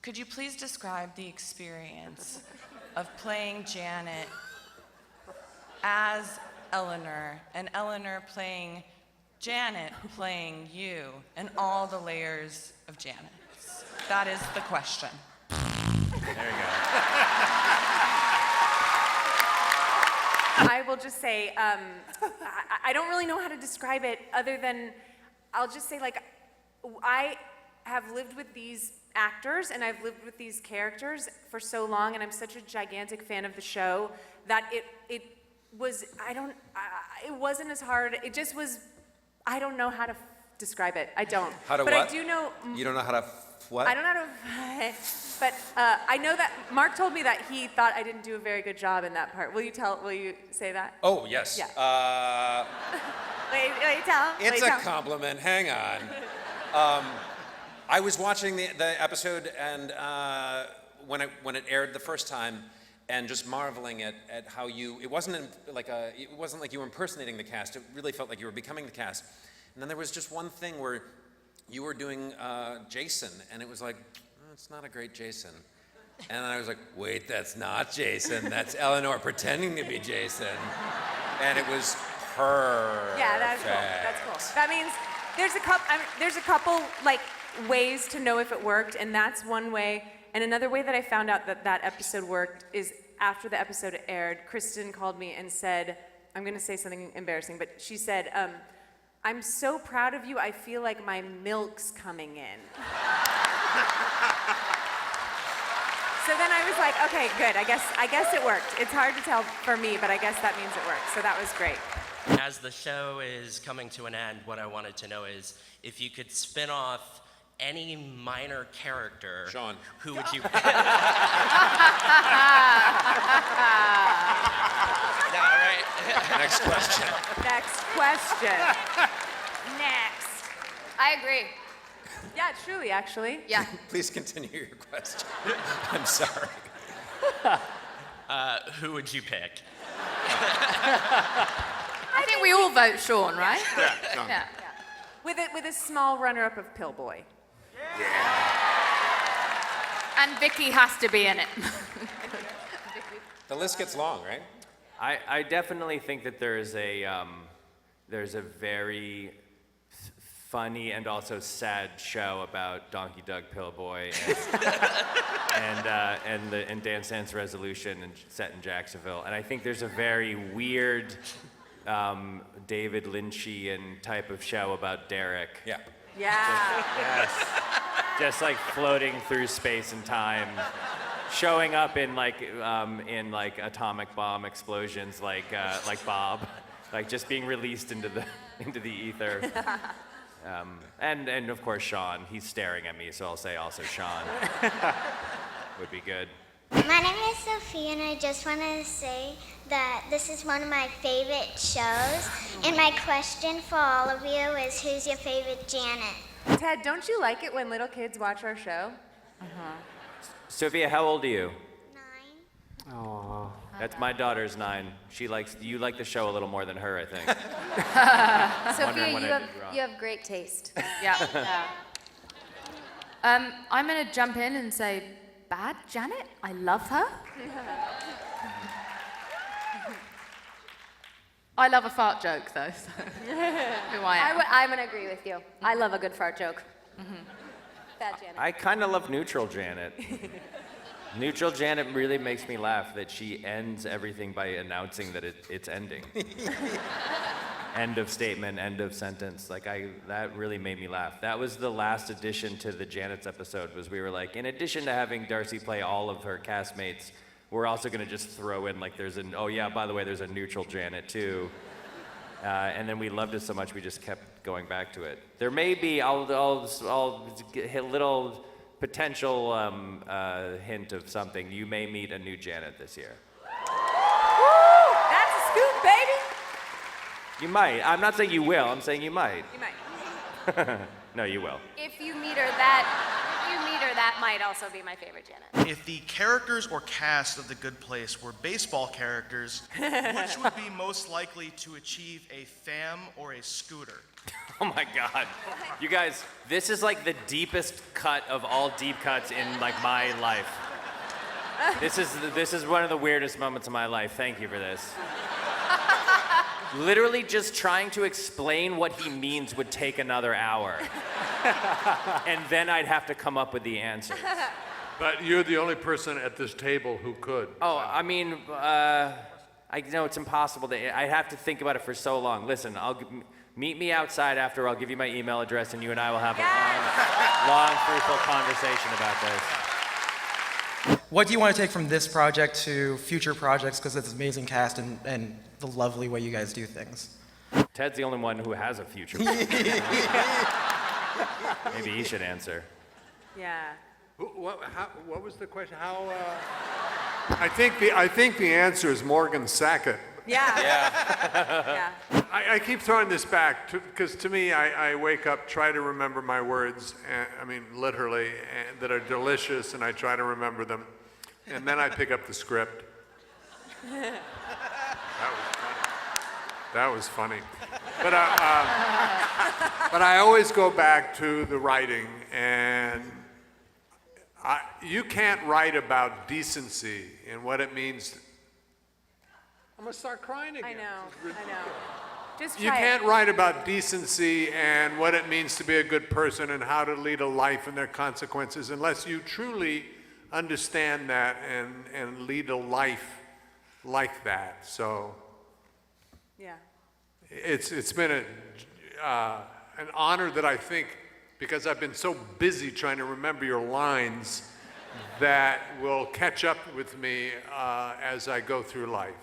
could you please describe the experience of playing Janet as Eleanor, and Eleanor playing Janet playing you, and all the layers of Janet? That is the question. There you go. I will just say, I don't really know how to describe it other than, I'll just say, like, I have lived with these actors and I've lived with these characters for so long, and I'm such a gigantic fan of the show that it wasn't as hard. It just was, I don't know how to describe it. I don't. How to but what? I do know. You don't know how to what? I don't know how to, but I know that Mark told me that he thought I didn't do a very good job in that part. Will you say that? Oh, yes. Yeah. Will you tell? It's a compliment. Hang on. I was watching the episode and when it aired the first time, and just marveling at how it wasn't like you were impersonating the cast. It really felt like you were becoming the cast. And then there was just one thing where you were doing Jason, and it was like, oh, it's not a great Jason. And then I was like, wait, that's not Jason. That's Eleanor pretending to be Jason. And it was perfect. Yeah, that's cool. That's cool. That means there's a couple like ways to know if it worked, and that's one way. And another way that I found out that episode worked is after the episode aired, Kristen called me and said, I'm going to say something embarrassing, but she said, I'm so proud of you, I feel like my milk's coming in. So then I was like, okay, good, I guess it worked. It's hard to tell for me, but I guess that means it worked, so that was great. As the show is coming to an end, what I wanted to know is if you could spin off any minor character, Sean, who would you pick? No, right? Next question. Next question. Next. I agree. Yeah, truly, actually. Yeah. Please continue your question. I'm sorry. Who would you pick? I think we all vote Sean, right? Yeah, Sean. Yeah. With a small runner-up of Pillboy. And Vicky has to be in it. The list gets long, right? I definitely think that there's a very funny and also sad show about Donkey Doug Pillboy and Danson's Resolution and set in Jacksonville. And I think there's a very weird David Lynchian type of show about Derek. Yeah. Yeah. Yes. Just like floating through space and time, showing up in like atomic bomb explosions, like Bob, like just being released into the ether. And of course Sean, he's staring at me, so I'll say also Sean would be good. My name is Sophia, and I just want to say that this is one of my favorite shows. And my question for all of you is, who's your favorite Janet? Ted, don't you like it when little kids watch our show? Sophia, how old are you? 9. Aww. That's my daughter's 9. You like the show a little more than her, I think. Sophia, you have great taste. Yeah. I'm gonna jump in and say, bad Janet? I love her. I love a fart joke, though, so who I am. I'm gonna agree with you. I love a good fart joke. Bad Janet. I kind of love Neutral Janet. Neutral Janet really makes me laugh that she ends everything by announcing that it's ending. End of statement, end of sentence. That really made me laugh. That was the last addition to the Janet's episode, was we were like, in addition to having Darcy play all of her castmates, we're also gonna just throw in like oh yeah, by the way, there's a Neutral Janet too. And then we loved it so much we just kept going back to it. There may be, I'll hit a little potential hint of something. You may meet a new Janet this year. Woo! That's a scoop, baby! You might. I'm not saying you will, I'm saying you might. You might. No, you will. If you meet her that might also be my favorite Janet. If the characters or cast of The Good Place were baseball characters, which would be most likely to achieve a fam or a scooter? Oh my God. You guys, this is like the deepest cut of all deep cuts in like my life. This is one of the weirdest moments of my life. Thank you for this. Literally just trying to explain what he means would take another hour. And then I'd have to come up with the answers. But you're the only person at this table who could. Oh, I mean, I know it's impossible I have to think about it for so long. Listen, meet me outside after. I'll give you my email address, and you and I will have a long, fruitful conversation about this. What do you want to take from this project to future projects? Because it's an amazing cast and the lovely way you guys do things. Ted's the only one who has a future. Maybe he should answer. Yeah. What was the question? How? I think the answer is Morgan Sackett. Yeah. Yeah. Yeah. I keep throwing this back because to me, I wake up, try to remember my words, I mean literally, that are delicious, and I try to remember them, and then I pick up the script. That was funny. But I always go back to the writing, and you can't write about decency and what it means. I'm gonna start crying again. I know. Just You try can't it. write about decency and what it means to be a good person and how to lead a life and their consequences unless you truly understand that and lead a life like that. So Yeah. it's been an honor that I think, because I've been so busy trying to remember your lines, that will catch up with me as I go through life.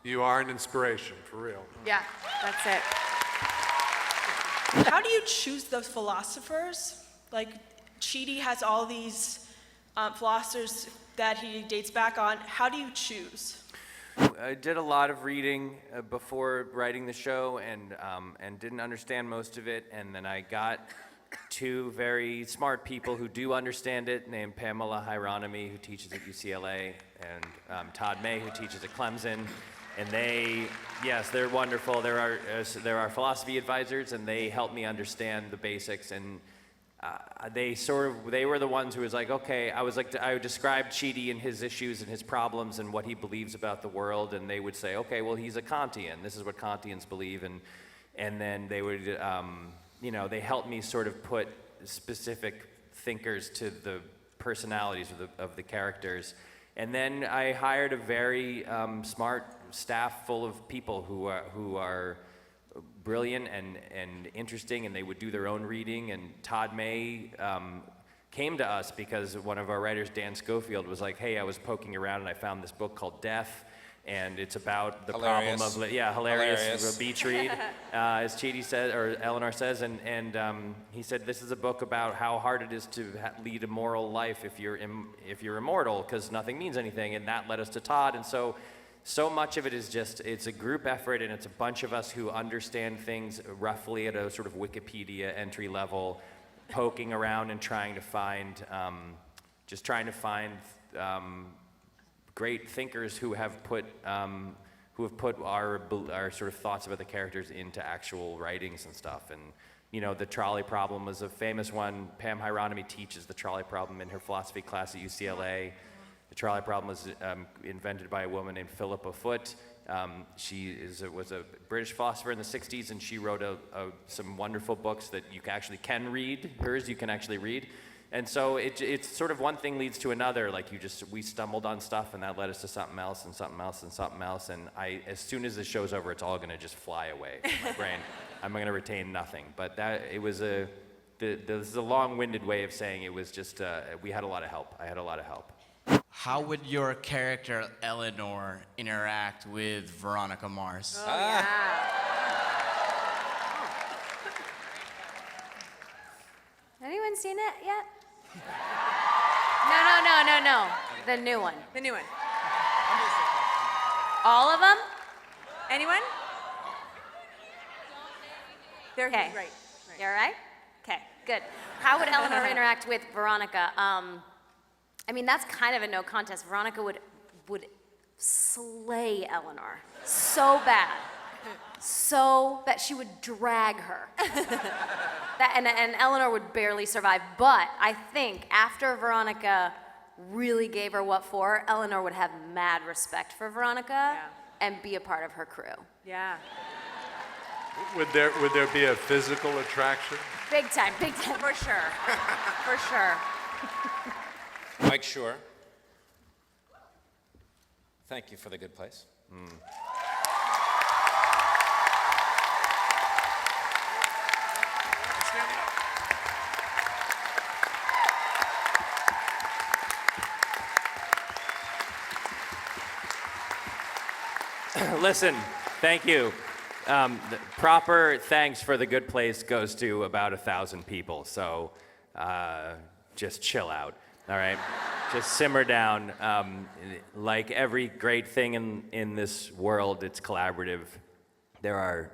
You are an inspiration, for real. Yeah, that's it. How do you choose those philosophers? Like, Chidi has all these philosophers that he dates back on. How do you choose? I did a lot of reading before writing the show and didn't understand most of it, and then I got two very smart people who do understand it, named Pamela Hieronymi, who teaches at UCLA, and Todd May, who teaches at Clemson. And they're wonderful. They're our philosophy advisors, and they help me understand the basics. And they were the ones who was like, okay, I described Chidi and his issues and his problems and what he believes about the world, and they would say, okay, well, he's a Kantian. This is what Kantians believe, and then they would, they helped me sort of put specific thinkers to the personalities of the characters. And then I hired a very smart staff full of people who are brilliant and interesting, and they would do their own reading. And Todd May came to us because one of our writers, Dan Schofield, was like, hey, I was poking around and I found this book called Death, and it's about the problem of, hilarious. Beach read, as Chidi says, or Eleanor says, and he said this is a book about how hard it is to lead a moral life if you're immortal, because nothing means anything, and that led us to Todd. And so much of it is just, it's a group effort, and it's a bunch of us who understand things roughly at a sort of Wikipedia entry level, poking around and trying to find great thinkers who have put our sort of thoughts about the characters into actual writings and stuff. And the trolley problem was a famous one. Pam Hieronymi teaches the trolley problem in her philosophy class at UCLA. The trolley problem was invented by a woman named Philippa Foot. She was a British philosopher in the 60s, and she wrote some wonderful books that you actually can read. Hers you can actually read. And so it's sort of one thing leads to another. Like we stumbled on stuff, and that led us to something else and something else and something else. And as soon as the show's over, it's all gonna just fly away from my brain. I'm gonna retain nothing. But this is a long-winded way of saying it was just, we had a lot of help. I had a lot of help. How would your character, Eleanor, interact with Veronica Mars? Oh, yeah. Anyone seen it yet? No. The new one. The new one. All of them? Anyone? They're Okay. right. You all right? Okay, good. How would Eleanor interact with Veronica? I mean, that's kind of a no contest. Veronica would slay Eleanor so bad. So bad. She would drag her. And Eleanor would barely survive. But I think after Veronica really gave her what for, Eleanor would have mad respect for Veronica and be a part of her crew. Yeah. Would there be a physical attraction? Big time, for sure. For sure. Mike Schur, thank you for The Good Place. Listen, thank you. The proper thanks for The Good Place goes to about 1,000 people, so just chill out, all right? Just simmer down. Like every great thing in this world, it's collaborative. There are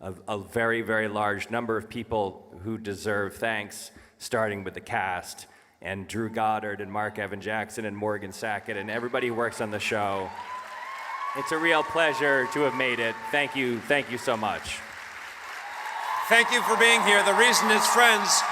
a very, very large number of people who deserve thanks, starting with the cast, and Drew Goddard, and Mark Evan Jackson, and Morgan Sackett, and everybody who works on the show. It's a real pleasure to have made it. Thank you so much. Thank you for being here. The reason is friends.